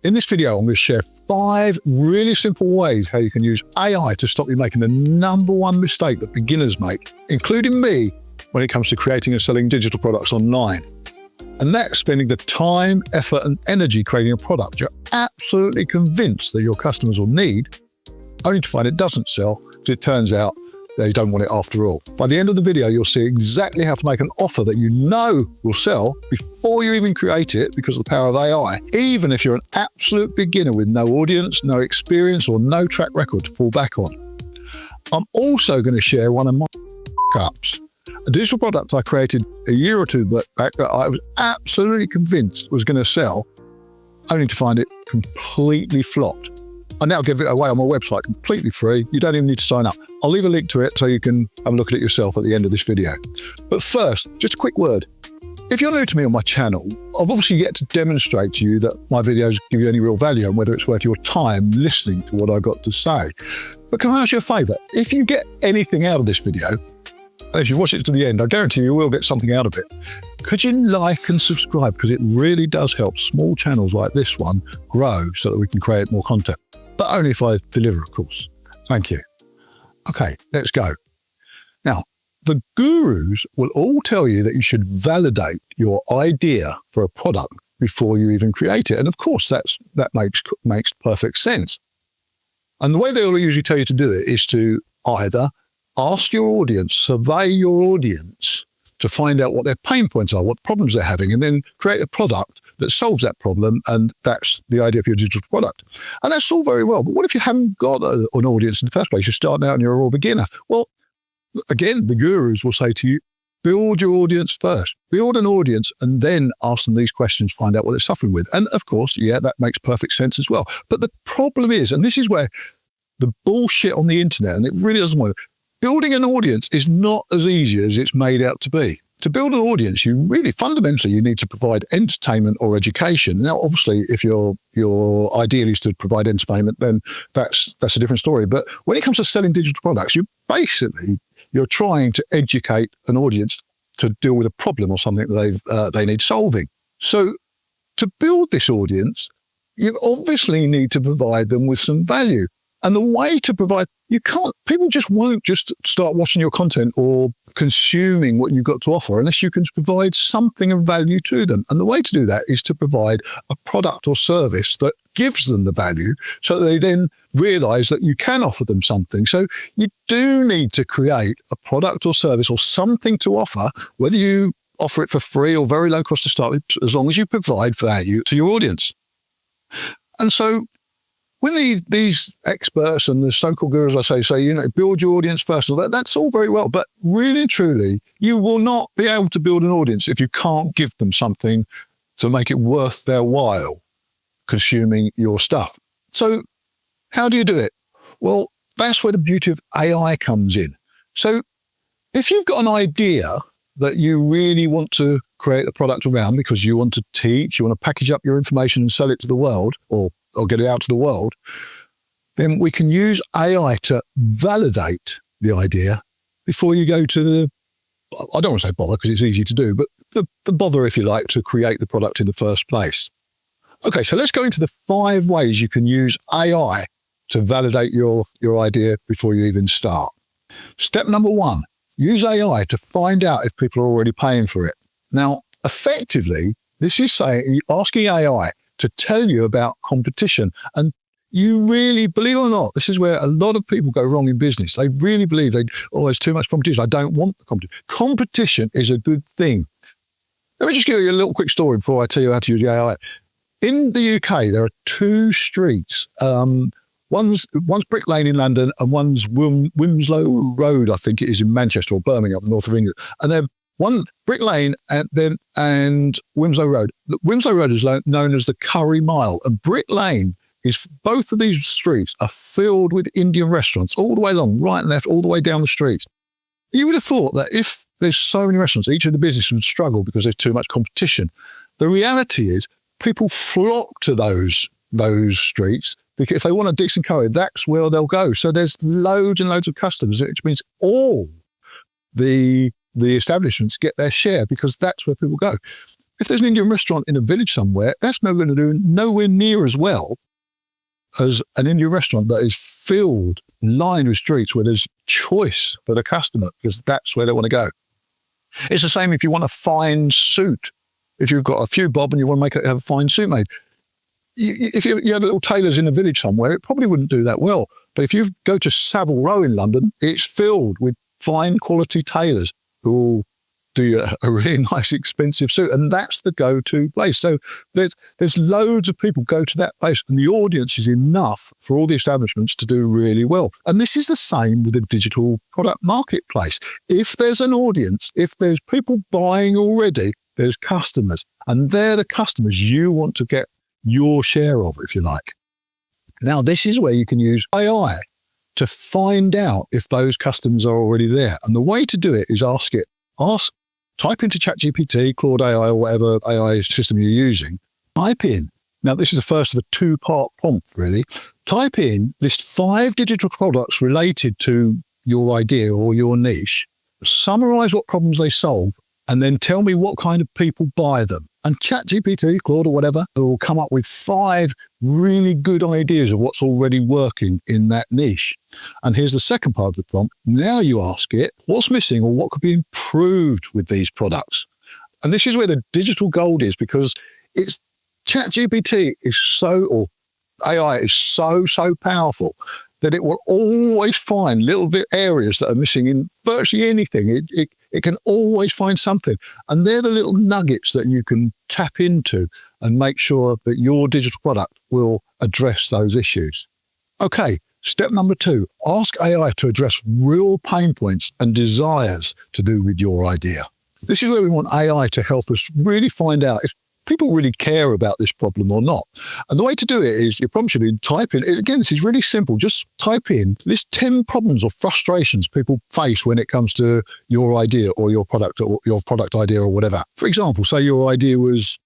In this video, I'm going to share 5 really simple ways how you can use AI to stop you making the #1 mistake that beginners make, including me, when it comes to creating and selling digital products online. And that's spending the time, effort, and energy creating a product you're absolutely convinced that your customers will need, only to find it doesn't sell because it turns out they don't want it after all. By the end of the video, you'll see exactly how to make an offer that you know will sell before you even create it because of the power of AI, even if you're an absolute beginner with no audience, no experience, or no track record to fall back on. I'm also going to share one of my ups, a digital product I created a year or two back that I was absolutely convinced was going to sell, only to find it completely flopped. I now give it away on my website completely free. You don't even need to sign up. I'll leave a link to it so you can have a look at it yourself at the end of this video. But first, just a quick word. If you're new to me on my channel, I've obviously yet to demonstrate to you that my videos give you any real value and whether it's worth your time listening to what I've got to say. But can I ask you a favour? If you get anything out of this video, if you watch it to the end, I guarantee you will get something out of it. Could you like and subscribe? Because it really does help small channels like this one grow so that we can create more content. But only if I deliver, of course. Thank you. Okay, let's go. Now, the gurus will all tell you that you should validate your idea for a product before you even create it. And of course, that makes perfect sense. And the way they'll usually tell you to do it is to either ask your audience, survey your audience to find out what their pain points are, what problems they're having, and then create a product that solves that problem. And that's the idea of your digital product. And that's all very well. But what if you haven't got an audience in the first place? You're starting out and you're a raw beginner. Well, again, the gurus will say to you, build your audience first. Build an audience and then ask them these questions, find out what they're suffering with. And of course, yeah, that makes perfect sense as well. But the problem is, and this is where the bullshit on the internet, and it really doesn't work, building an audience is not as easy as it's made out to be. To build an audience, you really fundamentally, you need to provide entertainment or education. Now, obviously, if your ideal is to provide entertainment, then that's a different story. But when it comes to selling digital products, you're trying to educate an audience to deal with a problem or something that they need solving. So to build this audience, you obviously need to provide them with some value. And the way to provide, people just won't just start watching your content or consuming what you've got to offer unless you can provide something of value to them. And the way to do that is to provide a product or service that gives them the value so that they then realize that you can offer them something. So you do need to create a product or service or something to offer, whether you offer it for free or very low cost to start with, as long as you provide value to your audience. And so when these experts and the so-called gurus, I say, build your audience first, that's all very well, but really and truly, you will not be able to build an audience if you can't give them something to make it worth their while consuming your stuff. So how do you do it? Well, that's where the beauty of AI comes in. So if you've got an idea that you really want to create a product around because you want to teach, you want to package up your information and sell it to the world or get it out to the world, then we can use AI to validate the idea before you go to I don't want to say bother because it's easy to do, but the bother, if you like, to create the product in the first place. Okay, so let's go into the 5 ways you can use AI to validate your idea before you even start. Step number 1, use AI to find out if people are already paying for it. Now, effectively, this is asking AI to tell you about competition. And you really, believe it or not, this is where a lot of people go wrong in business. They really believe there's too much competition. I don't want the competition. Competition is a good thing. Let me just give you a little quick story before I tell you how to use the AI. In the UK, there are 2 streets. One's Brick Lane in London and one's Winslow Road, I think it is, in Manchester or Birmingham, north of England. And they're one Brick Lane and Winslow Road. Winslow Road is known as the Curry Mile, and Brick Lane is, both of these streets are filled with Indian restaurants all the way along, right and left, all the way down the streets. You would have thought that if there's so many restaurants, each of the businesses would struggle because there's too much competition. The reality is people flock to those streets because if they want a decent curry, that's where they'll go. So there's loads and loads of customers, which means all the establishments get their share because that's where people go. if there's an Indian restaurant in a village somewhere, that's not going to do nowhere near as well as an Indian restaurant that is filled, lined with streets where there's choice for the customer, because that's where they want to go. It's the same if you want a fine suit. If you've got a few bob and you want to have a fine suit made. If you had little tailors in a village somewhere, it probably wouldn't do that well. But if you go to Savile Row in London, it's filled with fine quality tailors who will do you a really nice expensive suit, and that's the go-to place. So there's loads of people go to that place, and the audience is enough for all the establishments to do really well. And this is the same with the digital product marketplace. If there's an audience, if there's people buying already, there's customers, and they're the customers you want to get your share of, if you like. Now, this is where you can use AI to find out if those customers are already there. And the way to do it is type into ChatGPT, Claude AI, or whatever AI system you're using. Type in, now this is the first of a two-part prompt, really. Type in, list 5 digital products related to your idea or your niche, summarize what problems they solve, and then tell me what kind of people buy them. And ChatGPT, Claude or whatever, will come up with 5 really good ideas of what's already working in that niche. And here's the second part of the prompt. Now you ask it, what's missing or what could be improved with these products? And this is where the digital gold is, because it's ChatGPT is or AI is so powerful that it will always find little bit areas that are missing in virtually anything. It can always find something. And they're the little nuggets that you can tap into and make sure that your digital product will address those issues. Okay, step number 2, ask AI to address real pain points and desires to do with your idea. This is where we want AI to help us really find out if people really care about this problem or not. And the way to do it is you probably should be typing, again, this is really simple, just type in, list 10 problems or frustrations people face when it comes to your idea or your product idea or whatever. For example, say your idea was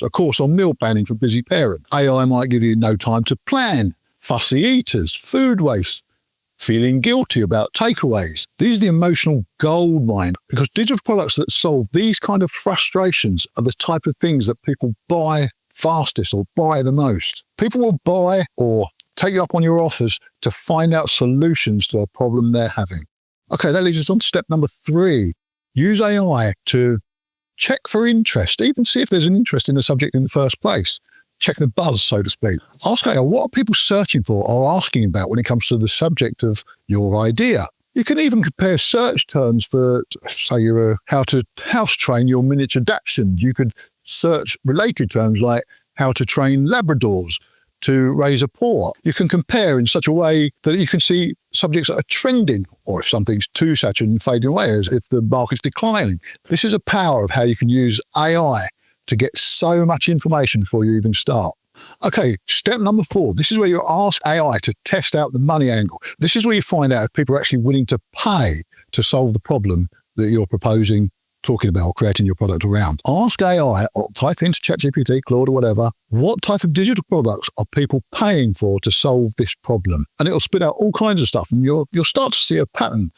a course on meal planning for busy parents. AI might give you no time to plan, fussy eaters, food waste, feeling guilty about takeaways. These are the emotional gold mine, because digital products that solve these kind of frustrations are the type of things that people buy fastest or buy the most. People will buy or take you up on your offers to find out solutions to a problem they're having. Okay, that leads us on to step number 3. Use AI to check for interest, even see if there's an interest in the subject in the first place. Check the buzz, so to speak. Ask AI, what are people searching for or asking about when it comes to the subject of your idea? You can even compare search terms for, say, how to house train your miniature Dachshund. You could search related terms like how to train Labradors to raise a paw. You can compare in such a way that you can see subjects that are trending, or if something's too saturated and fading away, as if the market's declining. This is a power of how you can use AI to get so much information before you even start. Okay, step number 4. This is where you ask AI to test out the money angle. This is where you find out if people are actually willing to pay to solve the problem that you're proposing, talking about, or creating your product around. Ask AI, or type into ChatGPT, Claude, or whatever, what type of digital products are people paying for to solve this problem? And it'll spit out all kinds of stuff, and you'll start to see a pattern.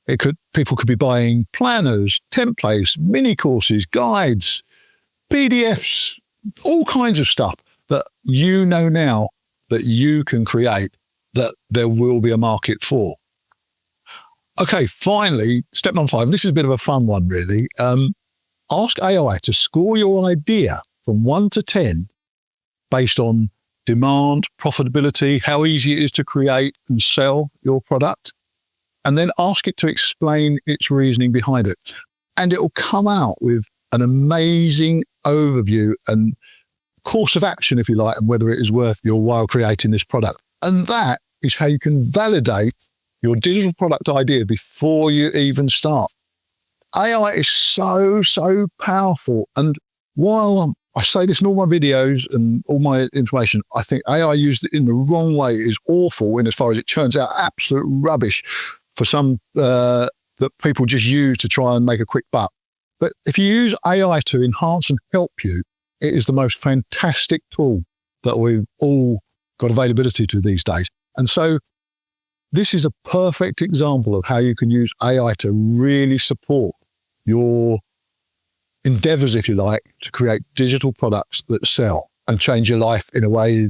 People could be buying planners, templates, mini courses, guides, PDFs, all kinds of stuff that you know now that you can create, that there will be a market for. Okay, finally, step number 5. This is a bit of a fun one, really. Ask AI to score your idea from 1 to 10 based on demand, profitability, how easy it is to create and sell your product, and then ask it to explain its reasoning behind it. And it will come out with an amazing overview and course of action, if you like, and whether it is worth your while creating this product. And that is how you can validate your digital product idea before you even start. AI is so powerful. And while I say this in all my videos and all my information, I think AI used in the wrong way is awful, in as far as it turns out absolute rubbish for some that people just use to try and make a quick buck. But if you use AI to enhance and help you, it is the most fantastic tool that we've all got availability to these days. And so this is a perfect example of how you can use AI to really support your endeavors, if you like, to create digital products that sell and change your life in a way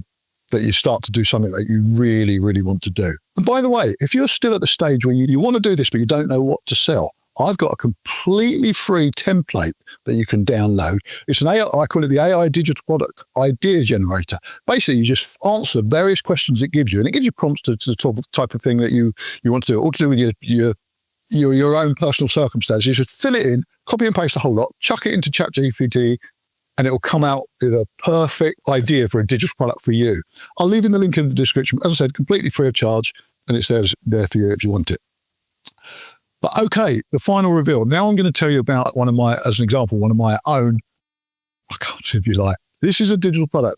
that you start to do something that you really, really want to do. And by the way, if you're still at the stage where you want to do this, but you don't know what to sell, I've got a completely free template that you can download. It's an AI, I call it the AI Digital Product Idea Generator. Basically, you just answer various questions it gives you, and it gives you prompts to the type of thing that you want to do, all to do with your own personal circumstances. You just fill it in, copy and paste the whole lot, chuck it into ChatGPT, and it will come out with a perfect idea for a digital product for you. I'll leave in the link in the description. As I said, completely free of charge, and it's there for you if you want it. But okay, the final reveal. Now I'm going to tell you about as an example, one of my own, I can't see if you like, this is a digital product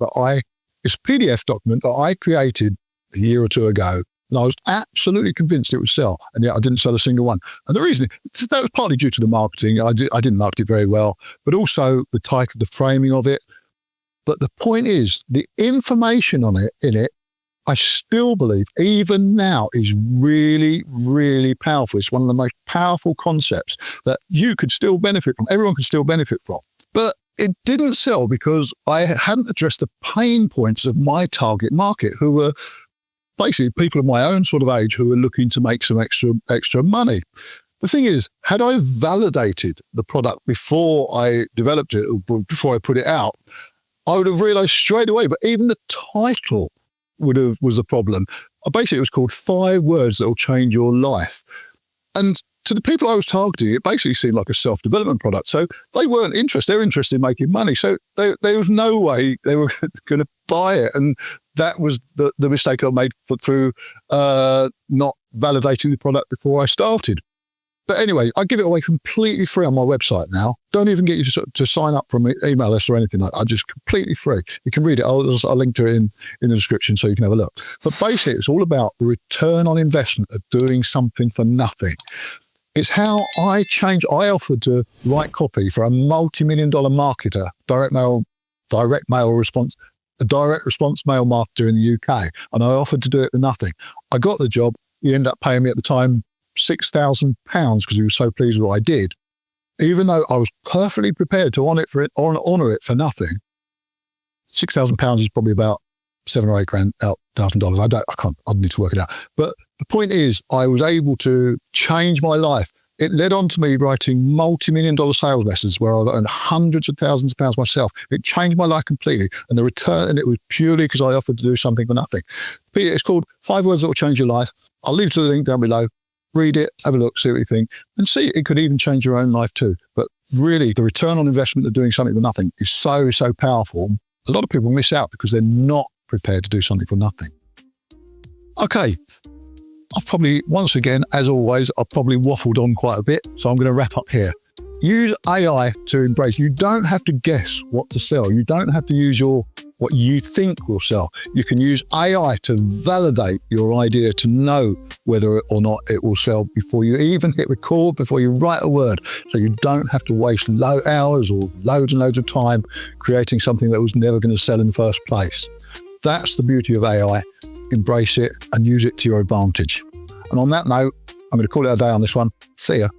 it's a PDF document that I created a year or two ago. And I was absolutely convinced it would sell. And yet I didn't sell a single one. And the reason, that was partly due to the marketing. I didn't market it very well, but also the title, the framing of it. But the point is, the information in it, I still believe, even now, is really, really powerful. It's one of the most powerful concepts that you could still benefit from. Everyone could still benefit from. But it didn't sell because I hadn't addressed the pain points of my target market, who were basically people of my own sort of age who were looking to make some extra money. The thing is, had I validated the product before I developed it, or before I put it out, I would have realized straight away, but even the title was a problem. Basically, it was called 5 Words That Will Change Your Life. And to the people I was targeting, it basically seemed like a self-development product. So they weren't interested. They were interested in making money. So there was no way they were going to buy it. And that was the mistake I made through not validating the product before I started. But anyway, I give it away completely free on my website now. Don't even get you to sign up for an email list or anything like that. Just completely free. You can read it. I'll link to it in the description so you can have a look. But basically, it's all about the return on investment of doing something for nothing. It's how I offered to write copy for a multi-million-dollar marketer, direct response mail marketer in the UK. And I offered to do it for nothing. I got the job. He ended up paying me at the time £6,000 because he was so pleased with what I did, even though I was perfectly prepared to honour it for nothing. £6,000 is probably about $7,000 or $8,000. I need to work it out. But the point is, I was able to change my life. It led on to me writing multi-million-dollar sales lessons where I earned hundreds of thousands of pounds myself. It changed my life completely. And the return, and it was purely because I offered to do something for nothing. It's called 5 Words That Will Change Your Life. I'll leave the link down below. Read it, have a look, see what you think, and see it could even change your own life too. But really, the return on investment of doing something for nothing is so, so powerful. A lot of people miss out because they're not prepared to do something for nothing. Okay, I've probably, once again, as always, I've probably waffled on quite a bit, so I'm going to wrap up here. Use AI to embrace. You don't have to guess what to sell. You don't have to use what you think will sell. You can use AI to validate your idea, to know whether or not it will sell before you even hit record, before you write a word. So you don't have to waste hours or loads and loads of time creating something that was never going to sell in the first place. That's the beauty of AI. Embrace it and use it to your advantage. And on that note, I'm going to call it a day on this one. See ya.